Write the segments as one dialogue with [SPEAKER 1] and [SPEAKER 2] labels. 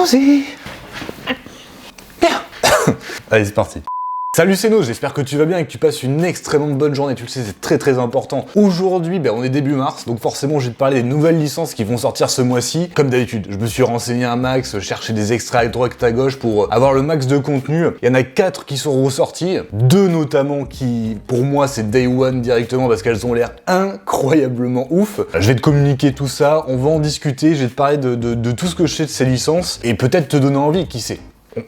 [SPEAKER 1] Rosie. Bien. Allez, c'est parti. Salut c'est No, j'espère que tu vas bien et que tu passes une extrêmement bonne journée, tu le sais c'est très important. Aujourd'hui, on est début mars, donc forcément je vais te parler des nouvelles licences qui vont sortir ce mois-ci. Comme d'habitude, je me suis renseigné un max, cherché des extraits à droite à gauche pour avoir le max de contenu. Il y en a 4 qui sont ressortis, 2 notamment qui, pour moi, c'est Day One directement parce qu'elles ont l'air incroyablement ouf. Je vais te communiquer tout ça, on va en discuter, je vais te parler de tout ce que je sais de ces licences et peut-être te donner envie, qui sait.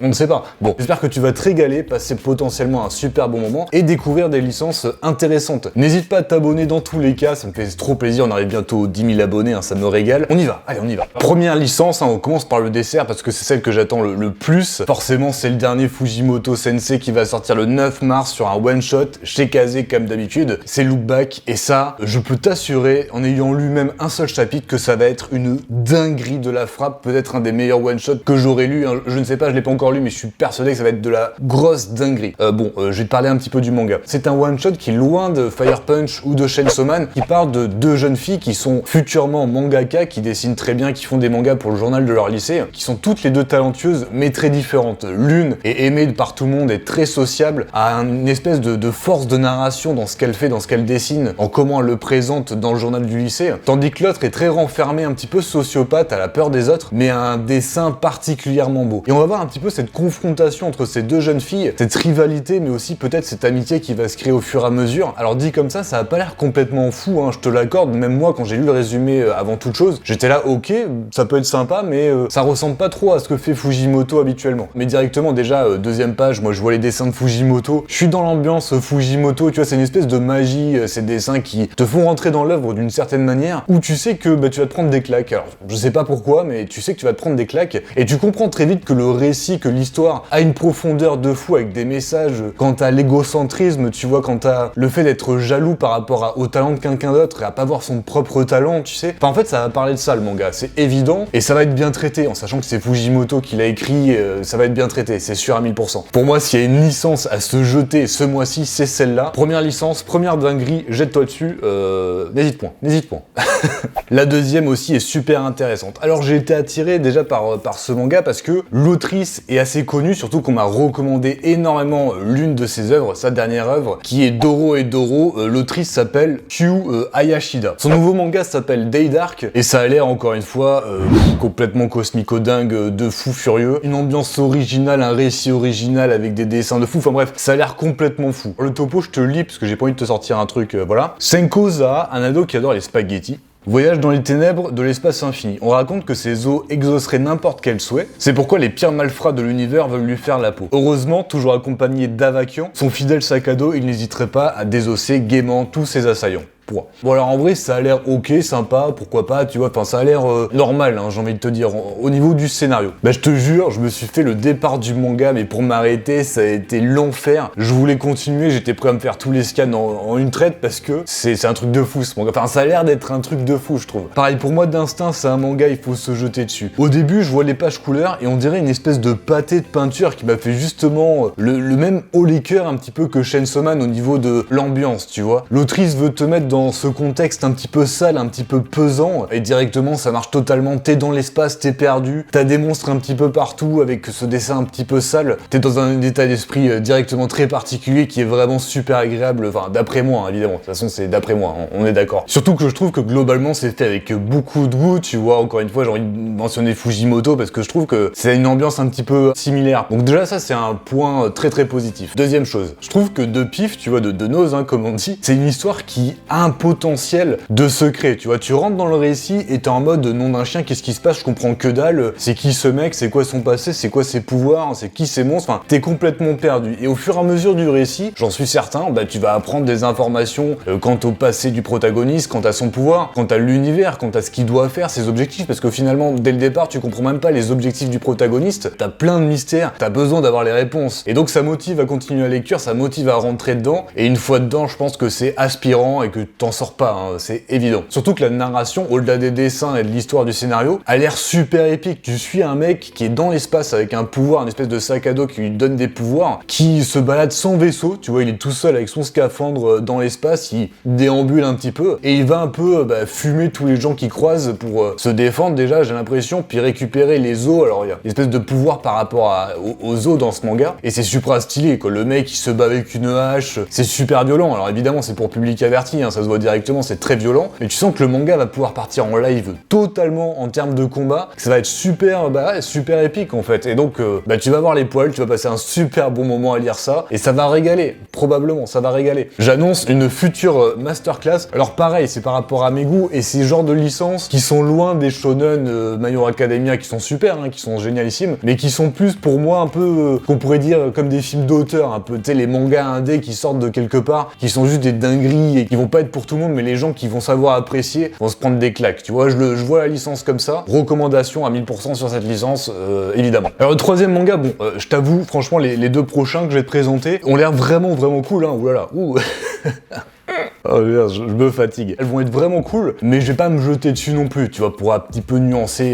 [SPEAKER 1] On ne sait pas. Bon, j'espère que tu vas te régaler, passer potentiellement un super bon moment et découvrir des licences intéressantes. N'hésite pas à t'abonner dans tous les cas, ça me fait trop plaisir, on arrive bientôt aux 10 000 abonnés, ça me régale. On y va, allez on y va. Première licence, on commence par le dessert parce que c'est celle que j'attends le plus. Forcément, c'est le dernier Fujimoto Sensei qui va sortir le 9 mars sur un one-shot chez Kazé comme d'habitude. C'est Look Back et ça, je peux t'assurer, en ayant lu même un seul chapitre, que ça va être une dinguerie de la frappe, peut-être un des meilleurs one-shots que j'aurais lu. Je ne sais pas, je l'ai pas encore lu, mais je suis persuadé que ça va être de la grosse dinguerie. Je vais te parler un petit peu du manga. C'est un one-shot qui est loin de Fire Punch ou de Chainsaw Man, qui parle de 2 jeunes filles qui sont futurement mangaka, qui dessinent très bien, qui font des mangas pour le journal de leur lycée, qui sont toutes les 2 talentueuses, mais très différentes. L'une est aimée par tout le monde, est très sociable, a une espèce de force de narration dans ce qu'elle fait, dans ce qu'elle dessine, en comment elle le présente dans le journal du lycée, tandis que l'autre est très renfermée, un petit peu sociopathe, à la peur des autres, mais a un dessin particulièrement beau. Et on va voir un petit peu cette confrontation entre ces 2 jeunes filles, cette rivalité, mais aussi peut-être cette amitié qui va se créer au fur et à mesure. Alors dit comme ça a pas l'air complètement fou, je te l'accorde, même moi quand j'ai lu le résumé avant toute chose, j'étais là, ok, ça peut être sympa, mais ça ressemble pas trop à ce que fait Fujimoto habituellement. Mais directement déjà, deuxième page, moi je vois les dessins de Fujimoto, je suis dans l'ambiance Fujimoto, tu vois, c'est une espèce de magie, ces dessins qui te font rentrer dans l'œuvre d'une certaine manière, où tu sais que tu vas te prendre des claques. Alors je sais pas pourquoi, mais tu sais que tu vas te prendre des claques, et tu comprends très vite que le récit, que l'histoire a une profondeur de fou avec des messages quant à l'égocentrisme, tu vois, quant à le fait d'être jaloux par rapport au talent de quelqu'un d'autre et à pas voir son propre talent, tu sais. Enfin, en fait, ça va parler de ça, le manga, c'est évident, et ça va être bien traité, en sachant que c'est Fujimoto qui l'a écrit, ça va être bien traité, c'est sûr à 1000%. Pour moi, s'il y a une licence à se jeter ce mois-ci, c'est celle-là. Première licence, première dinguerie, jette-toi dessus, n'hésite point. La deuxième aussi est super intéressante. Alors, j'ai été attiré déjà par ce manga parce que l'autrice est assez connue, surtout qu'on m'a recommandé énormément l'une de ses œuvres, sa dernière œuvre, qui est Doro et Doro. L'autrice s'appelle Kyu Hayashida. Son nouveau manga s'appelle Day Dark, et ça a l'air encore une fois complètement cosmico-dingue, de fou furieux. Une ambiance originale, un récit original avec des dessins de fou, enfin bref, ça a l'air complètement fou. Le topo, je te le lis parce que j'ai pas envie de te sortir un truc, voilà. Senko Zaha, un ado qui adore les spaghettis, voyage dans les ténèbres de l'espace infini. On raconte que ses os exauceraient n'importe quel souhait. C'est pourquoi les pires malfrats de l'univers veulent lui faire la peau. Heureusement, toujours accompagné d'Avakian, son fidèle sac à dos, il n'hésiterait pas à désosser gaiement tous ses assaillants. Bon alors en vrai ça a l'air ok, sympa, pourquoi pas, tu vois, enfin ça a l'air normal, j'ai envie de te dire, au niveau du scénario. Je te jure, je me suis fait le départ du manga, mais pour m'arrêter, ça a été l'enfer. Je voulais continuer, j'étais prêt à me faire tous les scans en une traite parce que c'est un truc de fou ce manga. Enfin ça a l'air d'être un truc de fou, je trouve. Pareil, pour moi d'instinct, c'est un manga, il faut se jeter dessus. Au début, je vois les pages couleurs et on dirait une espèce de pâté de peinture qui m'a fait justement le même haut les cœurs un petit peu que Chainsaw Man au niveau de l'ambiance, tu vois. L'autrice veut te mettre dans ce contexte un petit peu sale, un petit peu pesant, et directement ça marche totalement, t'es dans l'espace, t'es perdu, t'as des monstres un petit peu partout avec ce dessin un petit peu sale, t'es dans un état d'esprit directement très particulier qui est vraiment super agréable, enfin d'après moi évidemment, de toute façon c'est d'après moi, on est d'accord. Surtout que je trouve que globalement c'est fait avec beaucoup de goût, tu vois, encore une fois j'ai envie de mentionner Fujimoto parce que je trouve que c'est une ambiance un petit peu similaire. Donc déjà ça c'est un point très positif. Deuxième chose, je trouve que de pif, tu vois, de nose, comme on dit, c'est une histoire qui a un potentiel de secret, tu vois, tu rentres dans le récit et t'es en mode nom d'un chien, qu'est-ce qui se passe, je comprends que dalle, c'est qui ce mec, c'est quoi son passé, c'est quoi ses pouvoirs, c'est qui ces monstres, enfin t'es complètement perdu. Et au fur et à mesure du récit, j'en suis certain, tu vas apprendre des informations quant au passé du protagoniste, quant à son pouvoir, quant à l'univers, quant à ce qu'il doit faire, ses objectifs, parce que finalement dès le départ tu comprends même pas les objectifs du protagoniste, t'as plein de mystères, t'as besoin d'avoir les réponses. Et donc ça motive à continuer la lecture, ça motive à rentrer dedans, et une fois dedans je pense que c'est aspirant et que t'en sors pas, hein, c'est évident. Surtout que la narration, au-delà des dessins et de l'histoire du scénario, a l'air super épique. Tu suis un mec qui est dans l'espace avec un pouvoir, une espèce de sac à dos qui lui donne des pouvoirs, qui se balade sans vaisseau, tu vois, il est tout seul avec son scaphandre dans l'espace, il déambule un petit peu, et il va un peu fumer tous les gens qu'il croise pour se défendre déjà, j'ai l'impression, puis récupérer les os. Alors il y a une espèce de pouvoir par rapport aux os dans ce manga, et c'est super stylé, quoi. Le mec il se bat avec une hache, c'est super violent. Alors évidemment c'est pour public averti, hein, ça se voit directement, c'est très violent, mais tu sens que le manga va pouvoir partir en live totalement en termes de combat, ça va être super, super épique en fait, et donc tu vas voir les poils, tu vas passer un super bon moment à lire ça, et ça va régaler, probablement, ça va régaler. J'annonce une future masterclass. Alors pareil, c'est par rapport à mes goûts, et ces genres de licences qui sont loin des shonen My Hero Academia, qui sont super, hein, qui sont génialissimes, mais qui sont plus pour moi un peu, qu'on pourrait dire comme des films d'auteur, un peu, tu sais, les mangas indés qui sortent de quelque part, qui sont juste des dingueries et qui vont pas être pour tout le monde, mais les gens qui vont savoir apprécier vont se prendre des claques, tu vois, je vois la licence comme ça. Recommandation à 1000% sur cette licence, évidemment. Alors le troisième manga, bon, je t'avoue, franchement, les deux prochains que je vais te présenter ont l'air vraiment cool, hein, oulala, ouh. Oh merde, je me fatigue. Elles vont être vraiment cool, mais je vais pas me jeter dessus non plus, tu vois, pour un petit peu nuancer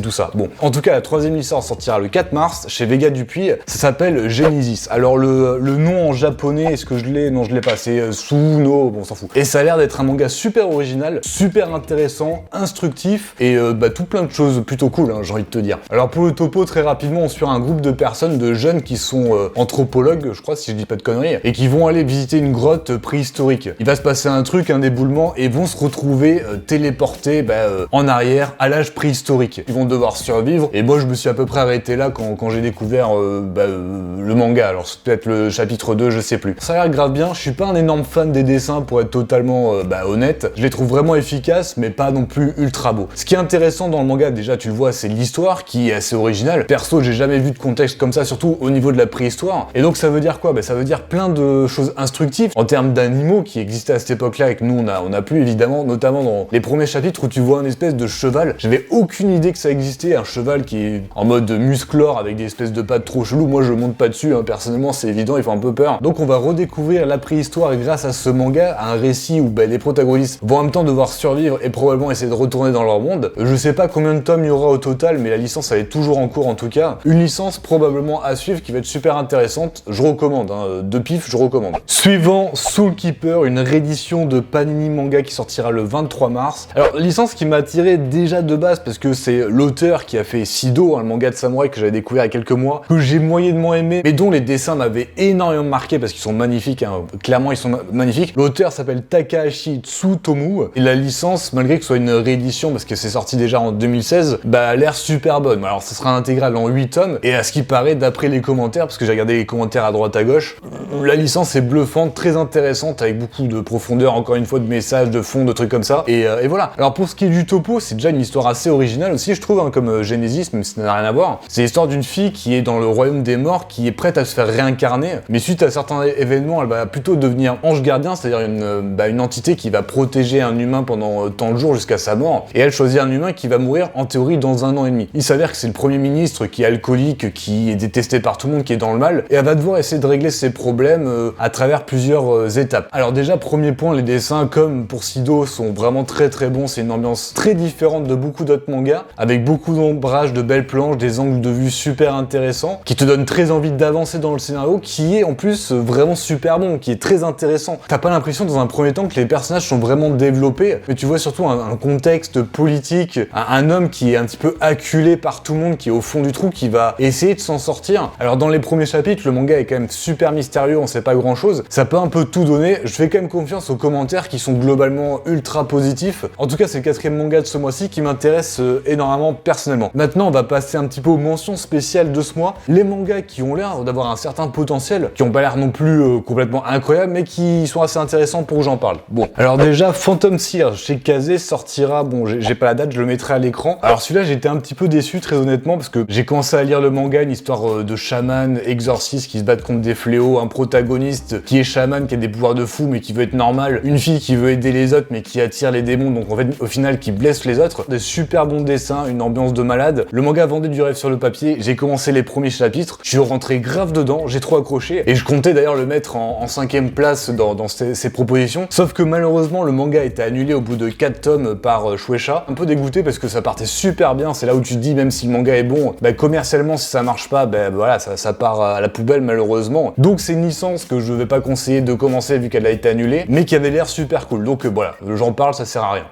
[SPEAKER 1] tout ça. Bon, en tout cas, la troisième licence sortira le 4 mars chez Vega Dupuis. Ça s'appelle Genesis. Alors le nom en japonais, est-ce que je l'ai? Non, je l'ai pas. C'est Suno, bon, on s'en fout. Et ça a l'air d'être un manga super original, super intéressant, instructif et tout plein de choses plutôt cool, hein, j'ai envie de te dire. Alors pour le topo, très rapidement, on suit un groupe de personnes, de jeunes qui sont anthropologues, je crois, si je dis pas de conneries, et qui vont aller visiter une grotte préhistorique. Il va se passer un truc, un éboulement, et vont se retrouver téléportés en arrière à l'âge préhistorique. Ils vont devoir survivre, et moi je me suis à peu près arrêté là quand j'ai découvert le manga. Alors c'est peut-être le chapitre 2, je sais plus. Ça a l'air grave bien, je suis pas un énorme fan des dessins pour être totalement honnête. Je les trouve vraiment efficaces, mais pas non plus ultra beaux. Ce qui est intéressant dans le manga, déjà tu le vois, c'est l'histoire qui est assez originale. Perso, j'ai jamais vu de contexte comme ça, surtout au niveau de la préhistoire. Et donc ça veut dire quoi? Ça veut dire plein de choses instructives en termes d'animaux qui existaient à cette époque-là et que nous on a plus évidemment, notamment dans les premiers chapitres où tu vois une espèce de cheval. J'avais aucune idée que ça existait, un cheval qui est en mode musclore avec des espèces de pattes trop cheloues. Moi je monte pas dessus, hein, personnellement c'est évident, il fait un peu peur. Donc on va redécouvrir la préhistoire grâce à ce manga, à un récit où les protagonistes vont en même temps devoir survivre et probablement essayer de retourner dans leur monde. Je sais pas combien de tomes il y aura au total, mais la licence elle est toujours en cours en tout cas. Une licence probablement à suivre qui va être super intéressante, je recommande, hein, de pif je recommande. Suivant, Soul Keeper, une réédition de Panini Manga qui sortira le 23 mars. Alors licence qui m'a attiré déjà de base parce que c'est l'auteur qui a fait Sido, hein, le manga de samouraï que j'avais découvert il y a quelques mois, que j'ai moyennement aimé, mais dont les dessins m'avaient énormément marqué parce qu'ils sont magnifiques, hein. Clairement ils sont magnifiques. L'auteur s'appelle Takahashi Tsutomu et la licence, malgré que ce soit une réédition parce que c'est sorti déjà en 2016, a l'air super bonne. Alors ça sera intégral en 8 tomes et à ce qui paraît d'après les commentaires, parce que j'ai regardé les commentaires à droite à gauche, la licence est bluffante, très intéressante avec beaucoup de profondeur, encore une fois de messages, de fond, de trucs comme ça et voilà. Alors pour ce qui est du topo, c'est déjà une histoire assez originale aussi je trouve, hein, comme Genesis, même si ça n'a rien à voir. C'est l'histoire d'une fille qui est dans le royaume des morts, qui est prête à se faire réincarner, mais suite à certains événements, elle va plutôt devenir ange gardien, c'est-à-dire une entité qui va protéger un humain pendant tant de jours jusqu'à sa mort, et elle choisit un humain qui va mourir en théorie dans 1 an et demi. Il s'avère que c'est le premier ministre qui est alcoolique, qui est détesté par tout le monde, qui est dans le mal, et elle va devoir essayer de régler ses problèmes à travers plusieurs étapes. Alors déjà, premier point, les dessins, comme pour Sido, sont vraiment très bons, c'est une ambiance très différente de beaucoup d'autres mangas, avec beaucoup d'ombrage, de belles planches, des angles de vue super intéressants, qui te donnent très envie d'avancer dans le scénario, qui est en plus vraiment super bon, qui est très intéressant. T'as pas l'impression dans un premier temps que les personnages sont vraiment développés, mais tu vois surtout un contexte politique, un homme qui est un petit peu acculé par tout le monde, qui est au fond du trou, qui va essayer de s'en sortir. Alors dans les premiers chapitres, le manga est quand même super mystérieux, on sait pas grand chose, ça peut un peu tout donner. Je fais quand même confiance aux commentaires qui sont globalement ultra positifs. En tout cas, c'est le 4e manga de ce mois-ci qui m'intéresse énormément personnellement. Maintenant, on va passer un petit peu aux mentions spéciales de ce mois. Les mangas qui ont l'air d'avoir un certain potentiel, qui ont pas l'air non plus complètement incroyables, mais qui sont assez intéressants pour que j'en parle. Bon, alors déjà, Phantom Seer chez Kazé sortira, bon, j'ai pas la date, je le mettrai à l'écran. Alors celui-là, j'étais un petit peu déçu, très honnêtement, parce que j'ai commencé à lire le manga, une histoire de chaman, exorciste qui se battent contre des fléaux, un protagoniste qui est chaman, qui a des pouvoirs de fou, mais qui veut être normal, une fille qui veut aider les autres mais qui attire les démons, donc en fait au final qui blesse les autres. Des super bons dessins, une ambiance de malade. Le manga vendait du rêve sur le papier, j'ai commencé les premiers chapitres, je suis rentré grave dedans, j'ai trop accroché et je comptais d'ailleurs le mettre en 5ème place dans ces propositions. Sauf que malheureusement le manga a été annulé au bout de 4 tomes par Shueisha. Un peu dégoûté parce que ça partait super bien, c'est là où tu te dis même si le manga est bon, bah, commercialement si ça marche pas, bah, voilà, ça part à la poubelle malheureusement. Donc c'est une licence que je vais pas conseiller de commencer vu qu'elle a été annulée, mais qui avait l'air super cool. Donc voilà, j'en parle, ça sert à rien.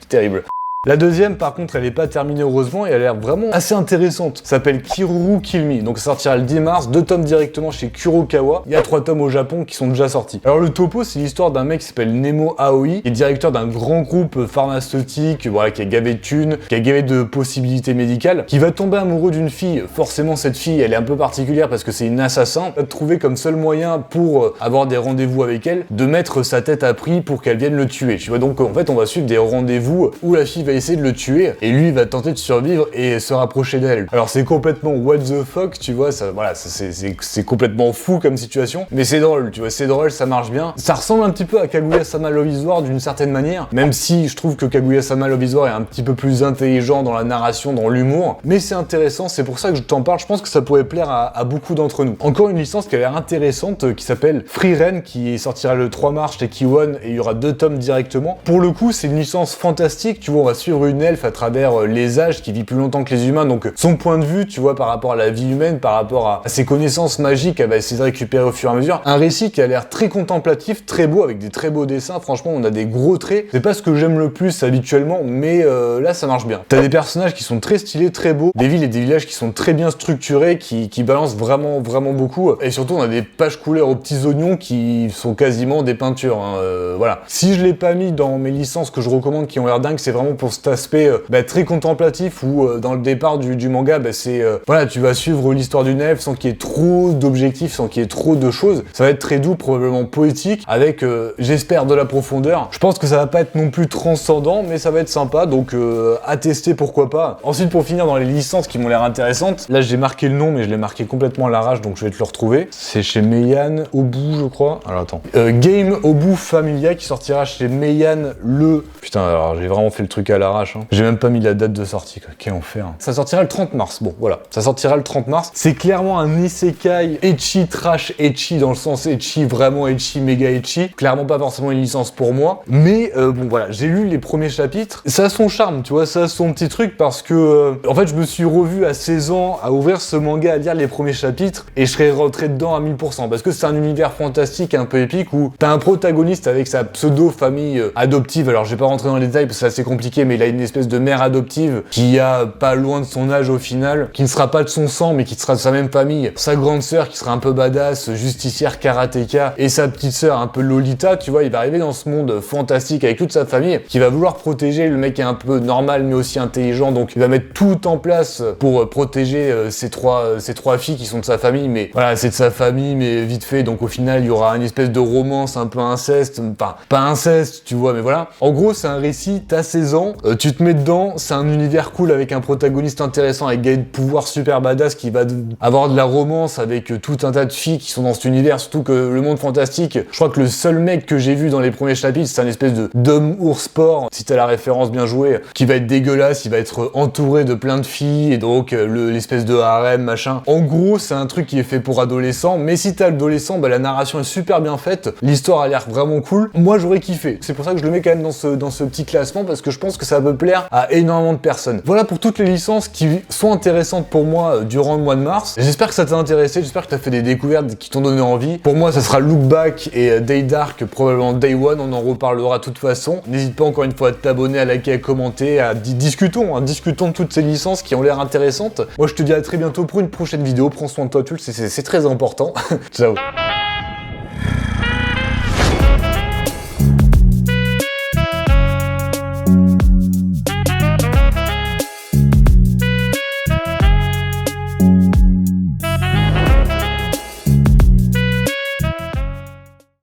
[SPEAKER 1] Terrible. La deuxième, par contre, elle est pas terminée heureusement et elle a l'air vraiment assez intéressante. Ça s'appelle Kiruru Kill Me, donc ça sortira le 10 mars, 2 tomes directement chez Kurokawa. Il y a 3 tomes au Japon qui sont déjà sortis. Alors le topo, c'est l'histoire d'un mec qui s'appelle Nemo Aoi, qui est directeur d'un grand groupe pharmaceutique, voilà, qui a gavé de thunes, qui a gavé de possibilités médicales, qui va tomber amoureux d'une fille. Forcément, cette fille, elle est un peu particulière parce que c'est une assassin. Il va trouver comme seul moyen pour avoir des rendez-vous avec elle, de mettre sa tête à prix pour qu'elle vienne le tuer. Tu vois, donc en fait, on va suivre des rendez-vous où la fille va essayer de le tuer et lui va tenter de survivre et se rapprocher d'elle. Alors c'est complètement what the fuck, tu vois, ça, voilà, c'est complètement fou comme situation, mais c'est drôle, tu vois, c'est drôle, ça marche bien. Ça ressemble un petit peu à Kaguya-sama Love is War d'une certaine manière, même si je trouve que Kaguya-sama Love is War est un petit peu plus intelligent dans la narration, dans l'humour, mais c'est intéressant, c'est pour ça que je t'en parle, je pense que ça pourrait plaire à beaucoup d'entre nous. Encore une licence qui a l'air intéressante, qui s'appelle Free Ren, qui sortira le 3 mars chez Kiwon, et il y aura 2 tomes directement. Pour le coup, c'est une licence fantastique, tu vois, on va suivre une elfe à travers les âges qui vit plus longtemps que les humains, donc son point de vue, tu vois, par rapport à la vie humaine, par rapport à ses connaissances magiques, elle va essayer de récupérer au fur et à mesure. Un récit qui a l'air très contemplatif, très beau, avec des très beaux dessins, franchement, on a des gros traits. C'est pas ce que j'aime le plus habituellement, mais là, ça marche bien. T'as des personnages qui sont très stylés, très beaux, des villes et des villages qui sont très bien structurés, qui balancent vraiment beaucoup, et surtout, on a des pages couleurs aux petits oignons qui sont quasiment des peintures, hein, voilà. Si je l'ai pas mis dans mes licences que je recommande qui ont l'air dingue, c'est vraiment pour cet aspect très contemplatif où dans le départ du manga, c'est voilà, tu vas suivre l'histoire d'une elfe sans qu'il y ait trop d'objectifs, sans qu'il y ait trop de choses. Ça va être très doux, probablement poétique, avec j'espère de la profondeur. Je pense que ça va pas être non plus transcendant, mais ça va être sympa, donc à tester, pourquoi pas. Ensuite, pour finir dans les licences qui m'ont l'air intéressantes, là j'ai marqué le nom, mais je l'ai marqué complètement à l'arrache, donc je vais te le retrouver. C'est chez Meian Obu, je crois. Alors attends. Game Obu Familia qui sortira chez Meian le... Putain, alors j'ai vraiment fait le truc à l'arrache, hein. J'ai même pas mis la date de sortie, quoi. Quel enfer. Ça sortira le 30 mars. Bon, voilà. Ça sortira le 30 mars. C'est clairement un isekai ecchi, trash ecchi, dans le sens ecchi, vraiment ecchi, méga ecchi. Clairement pas forcément une licence pour moi. Mais bon, voilà. J'ai lu les premiers chapitres. Ça a son charme, tu vois. Ça a son petit truc parce que, en fait, je me suis revu à 16 ans à ouvrir ce manga, à lire les premiers chapitres et je serais rentré dedans à 1000%. Parce que c'est un univers fantastique, un peu épique où t'as un protagoniste avec sa pseudo-famille adoptive. Alors, je vais pas rentrer dans les détails parce que c'est assez compliqué, mais il a une espèce de mère adoptive qui a pas loin de son âge au final, qui ne sera pas de son sang mais qui sera de sa même famille, sa grande sœur qui sera un peu badass, justicière karatéka, et sa petite sœur un peu Lolita, tu vois, il va arriver dans ce monde fantastique avec toute sa famille, qui va vouloir protéger le mec qui est un peu normal mais aussi intelligent, donc il va mettre tout en place pour protéger ces trois filles qui sont de sa famille, mais voilà, c'est de sa famille mais vite fait, donc au final il y aura une espèce de romance un peu inceste, enfin pas inceste, tu vois, mais voilà. En gros c'est un récit, t'as 16 ans, tu te mets dedans, c'est un univers cool avec un protagoniste intéressant, avec des pouvoirs super badass qui va avoir de la romance avec tout un tas de filles qui sont dans cet univers, surtout que le monde fantastique, je crois que le seul mec que j'ai vu dans les premiers chapitres, c'est un espèce d'homme ours sport, si t'as la référence bien jouée, qui va être dégueulasse, il va être entouré de plein de filles, et donc l'espèce de harem, machin. En gros, c'est un truc qui est fait pour adolescents, mais si t'as adolescent, bah, la narration est super bien faite, l'histoire a l'air vraiment cool. Moi, j'aurais kiffé. C'est pour ça que je le mets quand même dans ce petit classement, parce que je pense que ça peut plaire à énormément de personnes. Voilà pour toutes les licences qui sont intéressantes pour moi durant le mois de mars. J'espère que ça t'a intéressé, j'espère que t'as fait des découvertes qui t'ont donné envie. Pour moi, ça sera Look Back et Day Dark, probablement Day One, on en reparlera de toute façon. N'hésite pas encore une fois à t'abonner, à liker, à commenter, à discutons de toutes ces licences qui ont l'air intéressantes. Moi, je te dis à très bientôt pour une prochaine vidéo. Prends soin de toi, tu le sais, c'est très important. Ciao.